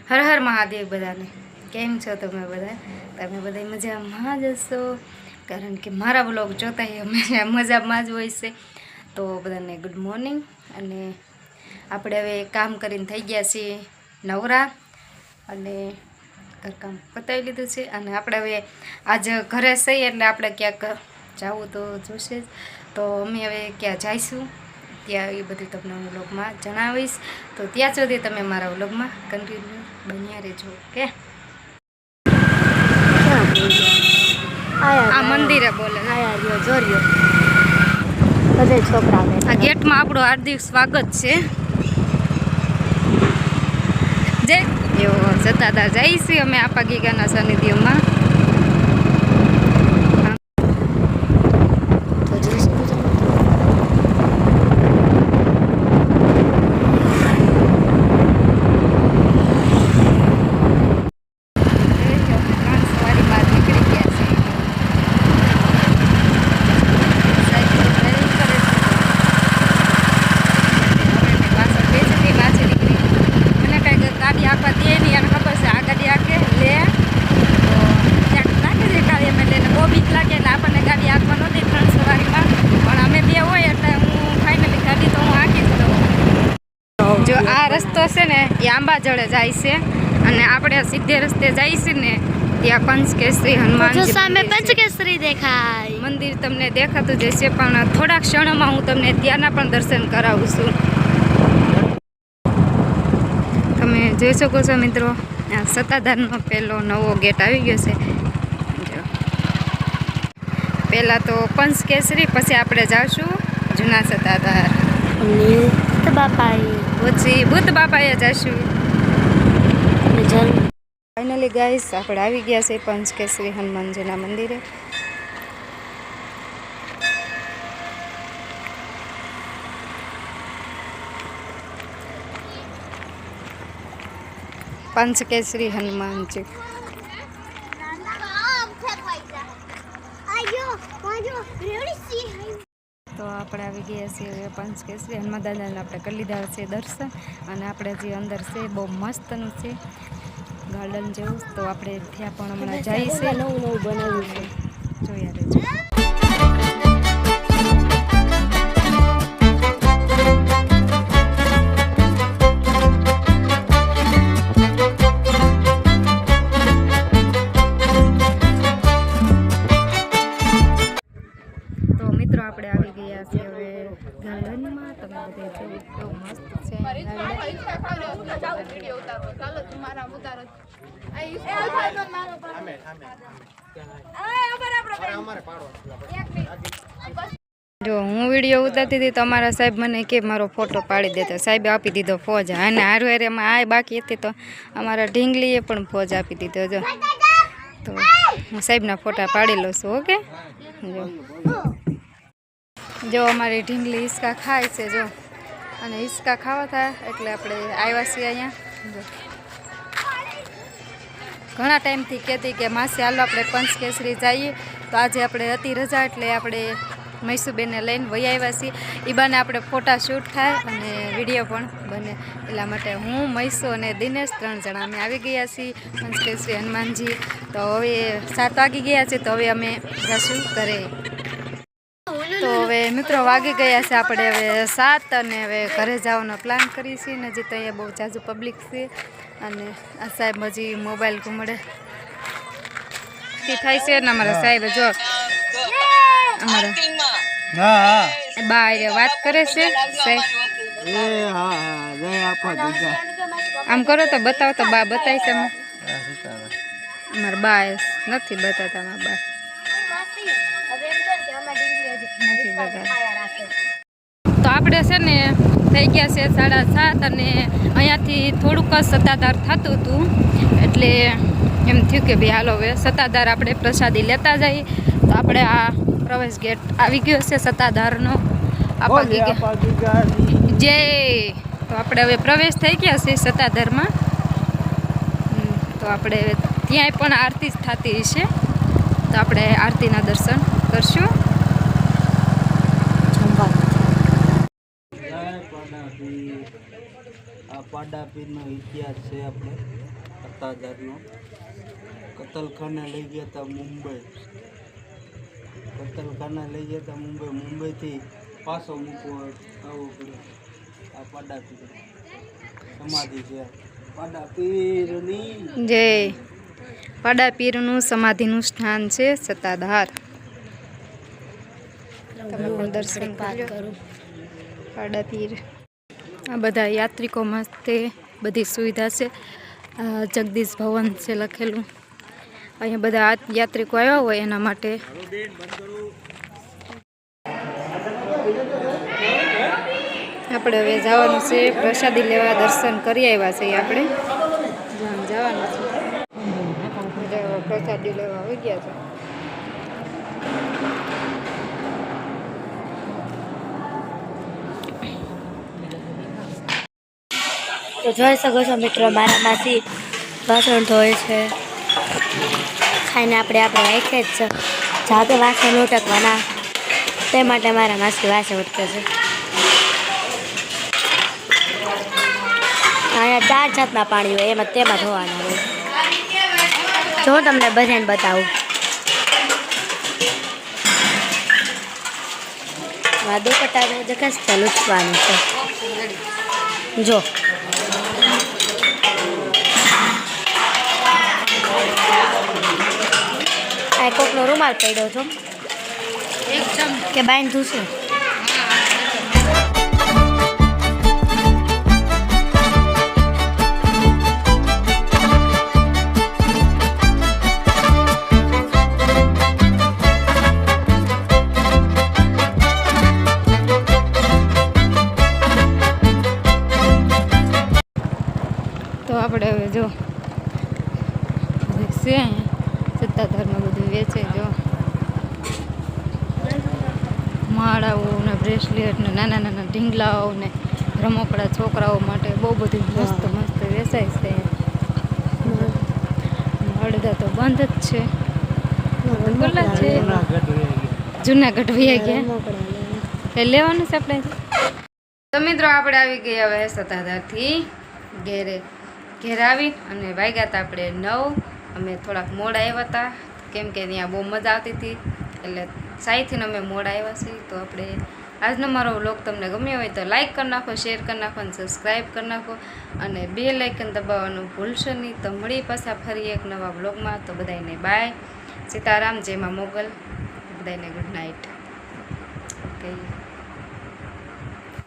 હર હર મહાદેવ બધાને. કેમ છો તમે બધા મજામાં જ હશો, કારણ કે મારા બ્લોગ જોતા હંમેશા મજામાં જ હોય છે. તો બધાને ગુડ મોર્નિંગ. અને આપણે હવે કામ કરીને થઈ ગયા છીએ નવરા, અને ઘરકામ પતાવી લીધું છે. અને આપણે હવે આજ ઘરે છીએ એટલે આપણે ક્યાંક જવું તો જોશે જ. તો અમે હવે ક્યાં જઈશું ત્યાં એ બધું તમને હું વ્લોગમાં જણાવીશ. તો ત્યાં સુધી તમે મારા વ્લોગમાં કન્ટિન્યુ બન્યા રહેજો. કે આ મંદિરે બોલે છોકરા, આ ગેટમાં આપણું હાર્દિક સ્વાગત છે. જય એવો જતા જઈશું અમે આપા ગીગાના સાનિધ્યમાં. જો આ રસ્તો છે ને એ આંબાજળે જાય છે, અને આપણે સીધે રસ્તે જઈશું ને ત્યાં પંચકેસરી હનુમાન સામે પંચકેસરી દેખાય મંદિર તમને દેખાતું જશે. પણ થોડાક ક્ષણોમાં હું તમને ત્યાંના પણ દર્શન કરાવું છું. તમે જોઈ શકો છો મિત્રો, આ સત્તાધારનો પહેલો નવો ગેટ આવી ગયો છે. પહેલાં તો પંચકેસરી, પછી આપણે જાશું જૂના સત્તાધાર, પછી બુદ્ધ બાપાએ જશું. ફાઇનલી ગાઈસ આપણે આવી ગયા છે પંચકેસરી હનુમાનજીના મંદિરે. પંચકેસરી હનુમાનજી. તો આપણે આવી ગયા છીએ પંચકેસરી હનુમાન દાદાને આપણે કરી લીધા છે દર્શન. અને આપણે જે અંદર છે બહુ મસ્તનું છે ગાર્ડન જેવું. તો આપણે ત્યાં પણ હમણાં જઈશું, નવું બનાવ્યું છે, જોયા રહેજો. આપણે આવી ગયા છે હવે ગાર્ડનમાં. તમે બધે જોવો કેવું મસ્ત છે. જો હું વિડીયો ઉતારતી હતી તો અમારા સાહેબ મને કે મારો ફોટો પાડી દેતો. સાહેબે આપી દીધો ફોજ, અને હારું એમાં આ બાકી હતી તો અમારા ઢીંગલીએ પણ ફોજ આપી દીધો. જો તો હું સાહેબના ફોટા પાડી લઉં છું. ઓકે, જો અમારી ઢીંગલી હિંચકા ખાય છે. જો, અને હિંચકા ખાવા થાય એટલે આપણે આવ્યા છીએ અહીંયા. ઘણા ટાઈમથી કહેતી કે માસી હાલો આપણે પંચકેસરી જઈએ. તો આજે આપણે હતી રજા એટલે આપણે મૈસુબેનને લઈને વહી આવ્યા છીએ. એ બાને આપણે ફોટા શૂટ થાય અને વિડીયો પણ બને. એટલા માટે હું, મૈસુ અને દિનેશ 3 જણા અમે આવી ગયા છીએ પંચકેસરી હનુમાનજી. તો હવે 7 વાગી ગયા છે, તો હવે અમે જશું ઘરે. તો હવે મિત્રો વાગી ગયા છે આપણે હવે 7, અને હવે ઘરે જવાનો પ્લાન કરીએ છીએ. ને જે તો અહીંયા બહુ જાજુ પબ્લિક છે, અને આ સાહેબ હજી મોબાઈલ ઘૂમડે થાય છે ને અમારા સાહેબ જો અમારા બા વાત કરે છે. આમ કરો તો બતાવો તો બા બતાવી છે. અમારા બા નથી બતાવતા, અમારા બા તો આપણે છે ને થઈ ગયા છે 7:30, અને અહીંયાથી થોડુંક જ સત્તાધાર થતું હતું. એટલે એમ થયું કે ભાઈ હાલો હવે સત્તાધાર આપણે પ્રસાદી લેતા જઈએ. તો આપણે આ પ્રવેશ ગેટ આવી ગયો છે સત્તાધારનો. જય. તો આપણે હવે પ્રવેશ થઈ ગયા છે સત્તાધારમાં. તો આપણે ત્યાંય પણ આરતી જ થતી હશે, તો આપણે આરતીના દર્શન કરશું. પાડાપીરનો ઇતિહાસ છે આપણે સત્તાધારનો કતલખાને લઈ ગયા હતા મુંબઈ. કતલખાને લઈ ગયા હતા મુંબઈથી પાછો મૂકવો આવવો પડ્યો. આ પાડા પીર સમાધિ છે. પાડા પીરની જય પાડા પીરનું સમાધિનું સ્થાન છે સત્તાધાર. તમે પણ દર્શન કરો. પાડા પીર આ બધા યાત્રિકો માટે બધી સુવિધા છે. જગદીશ ભવન છે લખેલું. અહીંયા બધા યાત્રિકો આવ્યા હોય એના માટે. આપણે હવે જવાનું છે પ્રસાદી લેવા. દર્શન કરી આવ્યા છે આપણે જવાનું છે પ્રસાદી લેવા આવી ગયા છે. તો જોઈ શકો છો મિત્રો, મારા માસી વાસણ ધોય છે. ખાઈને આપણે વાંખે જ છે. જાતે વાસણ ઉટકવાના તે માટે મારા માસી વાસણ ઉટકે છે. અહીંયા 4 જાતના પાણી હોય, એમાં તેમાં ધોવાના હોય. જો તમને બધાને બતાવું. આ દુપટ્ટા દેખાશ છે, લૂછવાનું છે. જો આ કોકનો રૂમાલ પડ્યો છો કે બાંધું છે. તો આપણે હવે જો છે સત્તાધારમાં બધું વેચે. જો માળાઓ ને બ્રેસલેટ ને નાના નાના ઢીંગલાઓ ને રમકડા છોકરાઓ માટે બહુ બધું મસ્ત મસ્ત વેચાય છે. અડધા તો બંધ જ છે. ખુલ્લા છે. જુનાગઢ વયા ગયા. એ લેવાનું છે આપણે. તો મિત્રો આપણે આવી ગયા હવે સત્તાધારથી ઘેર આવી અને વાગ્યા હતા આપણે 9. અમે થોડાક મોડા આવ્યા હતા કેમ કે ત્યાં બહુ મજા આવતી હતી, એટલે સાઈથી અમે મોડા આવ્યા છીએ. તો આપણે આજનો મારો વ્લોગ તમને ગમ્યો હોય તો લાઈક કરી નાખો, શેર કરી નાખો અને સબસ્ક્રાઈબ કરી નાખો અને બેલ આઇકન દબાવવાનું ભૂલશો નહીં. તો મળી પાછા ફરી એક નવા વ્લોગમાં. તો બધાને બાય, સીતારામ, જય મા મોગલ, બધાને ગુડ નાઇટ. ઓકે.